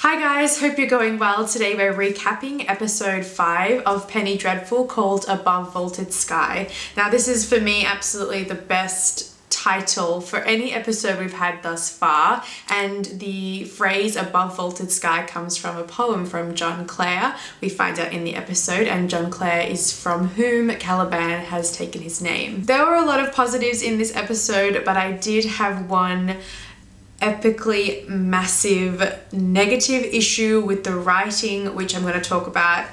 Hi guys, hope you're going well. Today we're recapping episode 5 of Penny Dreadful called Above Vaulted Sky. Now this is for me absolutely the best title for any episode we've had thus far, and the phrase above vaulted sky comes from a poem from John Clare, we find out in the episode, and John Clare is from whom Caliban has taken his name. There were a lot of positives in this episode, but I did have one epically massive negative issue with the writing, which I'm going to talk about.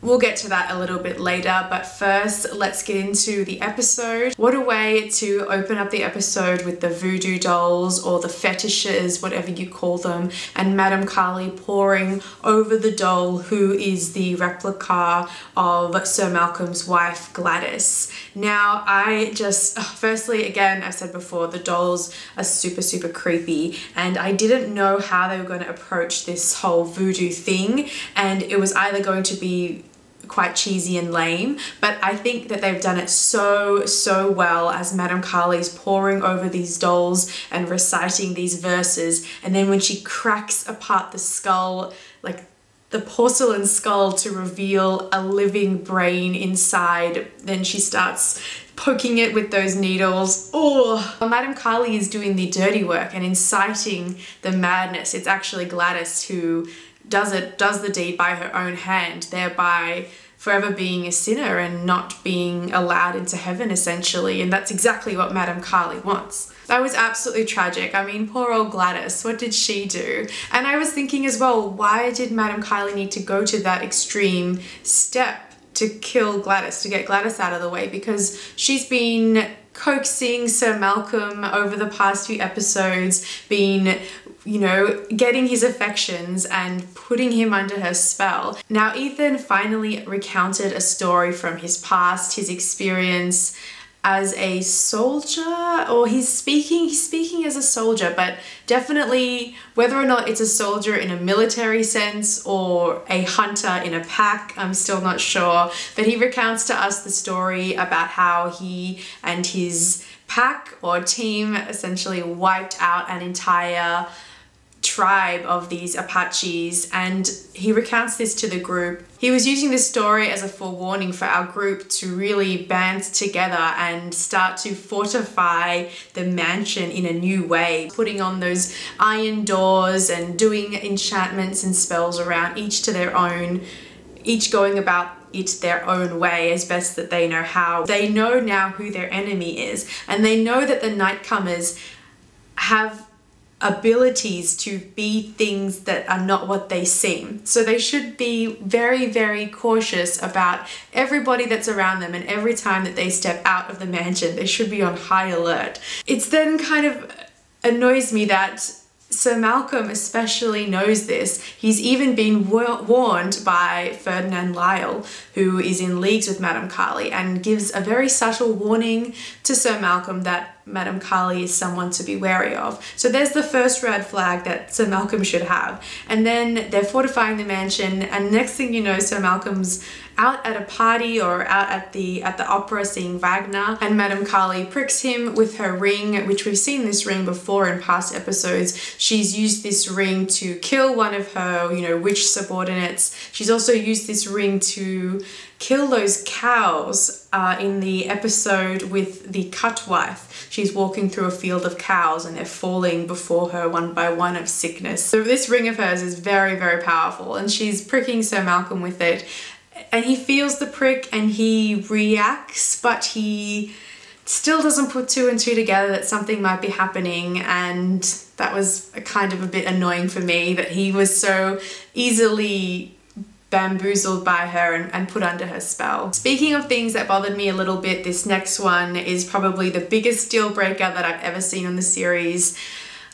We'll get to that a little bit later, but first let's get into the episode. What a way to open up the episode with the voodoo dolls, or the fetishes, whatever you call them, and Madame Kali poring over the doll who is the replica of Sir Malcolm's wife Gladys. Now I just, firstly, again, I've said before, the dolls are super creepy, and I didn't know how they were going to approach this whole voodoo thing, and it was either going to be quite cheesy and lame, but I think that they've done it so well as Madame Kali's poring over these dolls and reciting these verses, and then when she cracks apart the skull, like the porcelain skull, to reveal a living brain inside, then she starts poking it with those needles. Oh, Madame Kali is doing the dirty work and inciting the madness. It's actually Gladys who does the deed by her own hand, thereby forever being a sinner and not being allowed into heaven, essentially. And that's exactly what Madame Kali wants. That was absolutely tragic. I mean, poor old Gladys, what did she do? And I was thinking as well, why did Madame Kali need to go to that extreme step to kill Gladys, to get Gladys out of the way? Because she's been coaxing Sir Malcolm over the past few episodes, been, you know, getting his affections and putting him under her spell. Now Ethan finally recounted a story from his past, his experience as a soldier, or he's speaking as a soldier, but definitely whether or not it's a soldier in a military sense or a hunter in a pack, I'm still not sure. But he recounts to us the story about how he and his pack or team essentially wiped out an entire tribe of these Apaches, and he recounts this to the group. He was using this story as a forewarning for our group to really band together and start to fortify the mansion in a new way, putting on those iron doors and doing enchantments and spells around, each to their own, each going about it their own way as best that they know how. They know now who their enemy is, and they know that the Nightcomers have abilities to be things that are not what they seem. So they should be very cautious about everybody that's around them, and every time that they step out of the mansion, they should be on high alert. It's then kind of annoys me that Sir Malcolm especially knows this. He's even been warned by Ferdinand Lyle, who is in leagues with Madame Kali, and gives a very subtle warning to Sir Malcolm that Madame Kali is someone to be wary of. So there's the first red flag that Sir Malcolm should have. And then they're fortifying the mansion, and next thing you know, Sir Malcolm's out at a party or out at the opera seeing Wagner, and Madame Kali pricks him with her ring, which we've seen this ring before in past episodes. She's used this ring to kill one of her, you know, witch subordinates. She's also used this ring to kill those cows in the episode with the cut wife. She's walking through a field of cows and they're falling before her one by one of sickness. So this ring of hers is very powerful, and she's pricking Sir Malcolm with it. And he feels the prick and he reacts, but he still doesn't put two and two together that something might be happening, and that was kind of a bit annoying for me, that he was so easily bamboozled by her and put under her spell. Speaking of things that bothered me a little bit, this next one is probably the biggest deal breaker that I've ever seen on the series,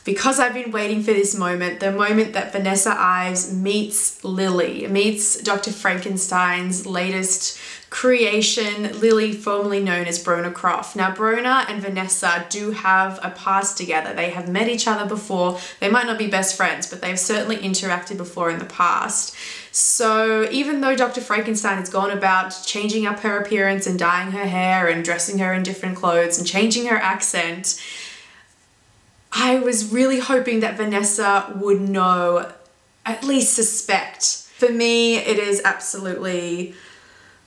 because I've been waiting for this moment, the moment that Vanessa Ives meets Lily, meets Dr. Frankenstein's latest creation, Lily, formerly known as Brona Croft. Now, Brona and Vanessa do have a past together. They have met each other before. They might not be best friends, but they've certainly interacted before in the past. So even though Dr. Frankenstein has gone about changing up her appearance and dyeing her hair and dressing her in different clothes and changing her accent, I was really hoping that Vanessa would know at least suspect. For me, it is absolutely,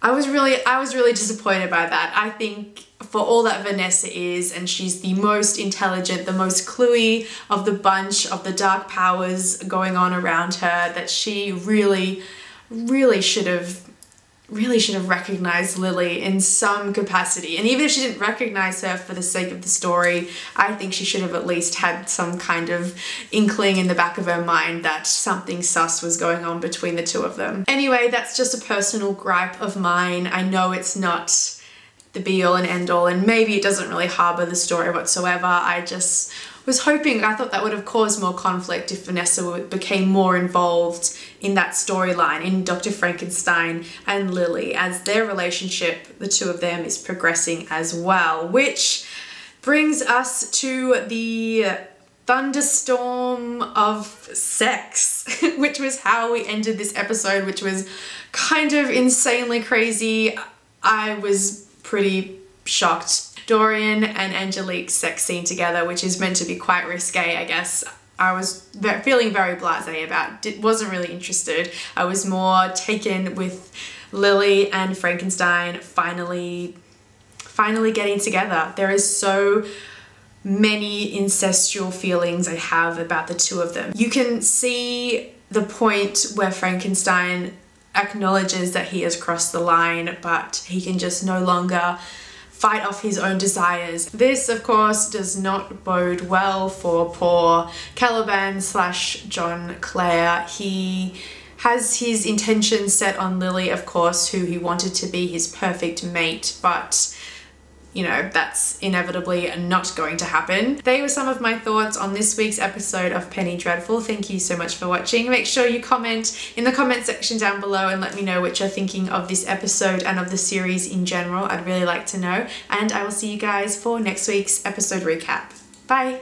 I was really disappointed by that. I think for all that Vanessa is, and she's the most intelligent, the most cluey of the bunch of the dark powers going on around her, that she really should have recognized Lily in some capacity. And even if she didn't recognize her for the sake of the story, I think she should have at least had some kind of inkling in the back of her mind that something sus was going on between the two of them. Anyway, that's just a personal gripe of mine. I know it's not the be all and end all, and maybe it doesn't really harbor the story whatsoever. I just was hoping, I thought that would have caused more conflict if Vanessa became more involved in that storyline, in Dr. Frankenstein and Lily, as their relationship, the two of them, is progressing as well. Which brings us to the thunderstorm of sex, which was how we ended this episode, which was kind of insanely crazy. I was pretty shocked. Dorian and Angelique's sex scene together, which is meant to be quite risque, I guess, I was feeling very blasé about. Wasn't really interested. I was more taken with Lily and Frankenstein finally getting together. There is so many incestual feelings I have about the two of them. You can see the point where Frankenstein acknowledges that he has crossed the line, but he can just no longer fight off his own desires. This, of course, does not bode well for poor Caliban / John Clare. He has his intentions set on Lily, of course, who he wanted to be his perfect mate, but you know, that's inevitably not going to happen. They were some of my thoughts on this week's episode of Penny Dreadful. Thank you so much for watching. Make sure you comment in the comment section down below and let me know what you're thinking of this episode and of the series in general. I'd really like to know. And I will see you guys for next week's episode recap. Bye!